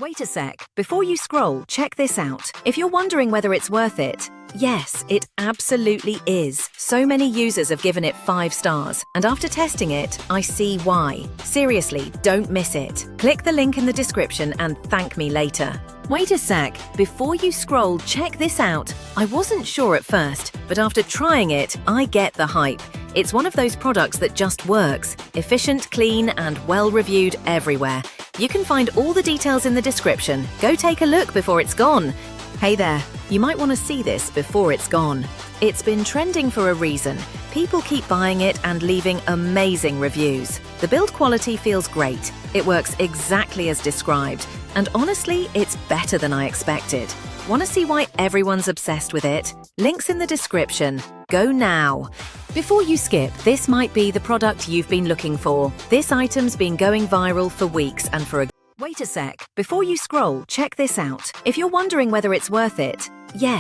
Wait a sec. Before you scroll, check this out. If you're wondering whether it's worth it, yes, it absolutely is. So many users have given it 5 stars, and after testing it, I see why. Seriously, don't miss it. Click the link in the description and thank me later. Wait a sec. Before you scroll, check this out. I wasn't sure at first, but after trying it, I get the hype. It's one of those products that just works. Efficient, clean, and well-reviewed everywhere. You can find all the details in the description. Go take a look before it's gone. Hey there, you might want to see this before it's gone. It's been trending for a reason. People keep buying it and leaving amazing reviews. The build quality feels great. It works exactly as described. And honestly, it's better than I expected. Want to see why everyone's obsessed with it? Links in the description. Go now. Before you skip, this might be the product you've been looking for. This item's been going viral for weeks and for a... Wait a sec. Before you scroll, check this out. If you're wondering whether it's worth it, yes,